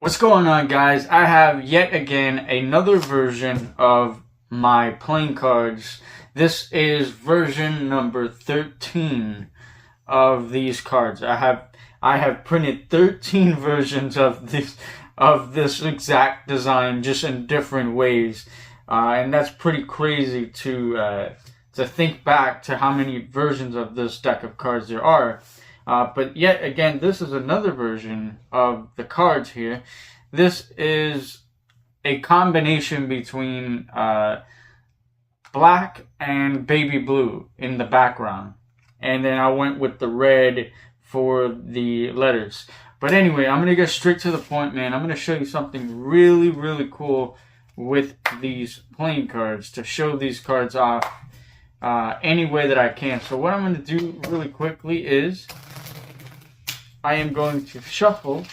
What's going on, guys? I have yet again another version of my playing cards. This is version number 13 of these cards. I have printed 13 versions of this exact design, just in different ways, and that's pretty crazy to think back to how many versions of this deck of cards there are. But yet again, this is another version of the cards here. This is a combination between black and baby blue in the background. And then I went with the red for the letters. But anyway, I'm going to get straight to the point, man. I'm going to show you something really, really cool with these playing cards to show these cards off any way that I can. So what I'm going to do really quickly is I am going to shuffle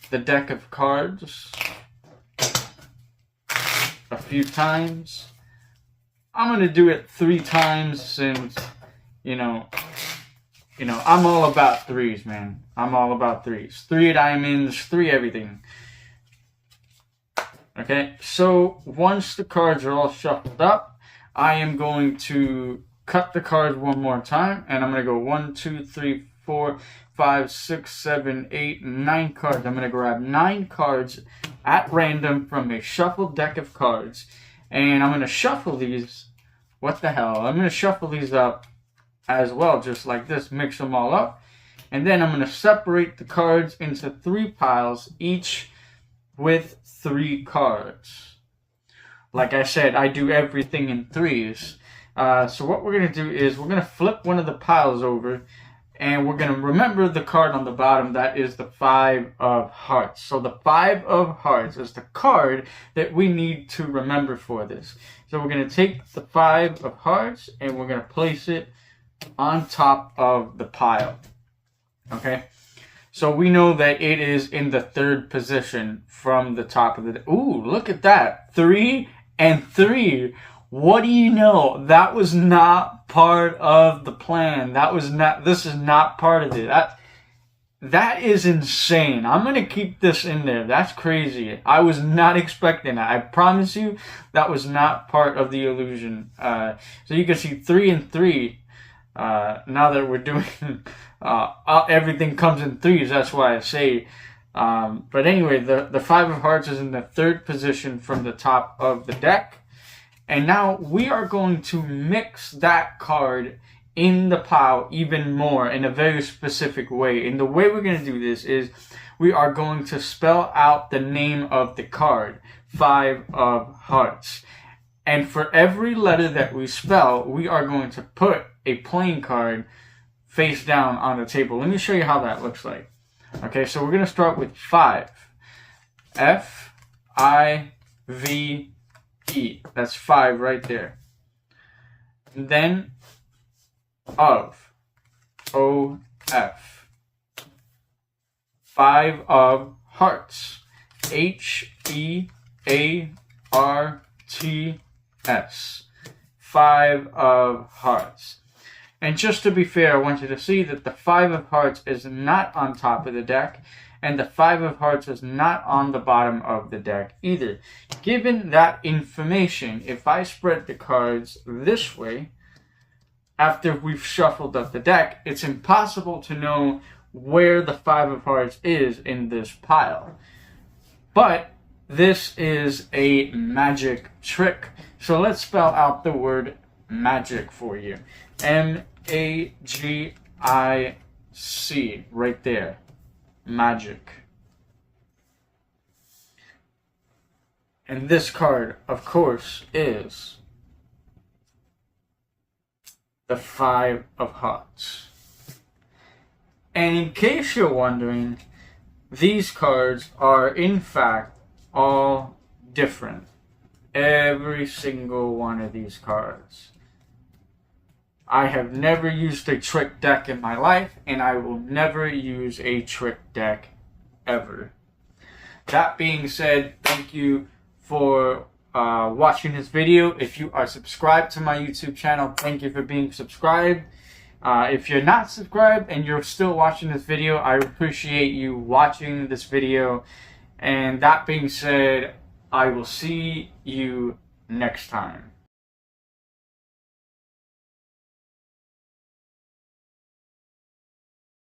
the deck of cards a few times. I'm going to do it 3 times since, you know, I'm all about threes, man. I'm all about threes. 3 diamonds, 3 everything. Okay, so once the cards are all shuffled up, I am going to cut the cards one more time, and I'm going to go 1, 2, 3, 4, 5, 6, 7, 8, 9 cards. I'm going to grab 9 cards at random from a shuffled deck of cards, and I'm going to shuffle these. What the hell? I'm going to shuffle these up as well, just like this, mix them all up, and then I'm going to separate the cards into 3 piles, each with 3 cards. Like I said, I do everything in threes. So what we're going to do is we're going to flip one of the piles over, and we're going to remember the card on the bottom. That is the 5 of hearts. So the 5 of hearts is the card that we need to remember for this. So we're going to take the 5 of hearts and we're going to place it on top of the pile. Okay? So we know that it is in the 3rd position from the top of the... Ooh, look at that. 3 and 3. What do you know? That was not part of the plan. This is not part of it. That is insane. I'm going to keep this in there. That's crazy. I was not expecting that. I promise you that was not part of the illusion. So you can see 3 and 3. Now that we're doing everything comes in threes, that's why I say. But anyway, the 5 of hearts is in the 3rd position from the top of the deck. And now we are going to mix that card in the pile even more in a very specific way. And the way we're going to do this is we are going to spell out the name of the card, 5 of hearts. And for every letter that we spell, we are going to put a playing card face down on the table. Let me show you how that looks like. Okay, so we're going to start with 5. F-I-V-E. That's 5 right there. And then of. O-F. 5 of hearts. H-E-A-R-T-S. 5 of hearts. And just to be fair, I want you to see that the 5 of hearts is not on top of the deck, and the 5 of hearts is not on the bottom of the deck either. Given that information, if I spread the cards this way, after we've shuffled up the deck, it's impossible to know where the 5 of hearts is in this pile. But this is a magic trick. So let's spell out the word magic for you. M-A-G-I-C, right there. Magic. And this card, of course, is the 5 of hearts. And in case you're wondering, these cards are in fact all different. Every single one of these cards. I have never used a trick deck in my life, and I will never use a trick deck ever. That being said, thank you for watching this video. If you are subscribed to my YouTube channel, thank you for being subscribed. If you're not subscribed and you're still watching this video, I appreciate you watching this video. And that being said, I will see you next time.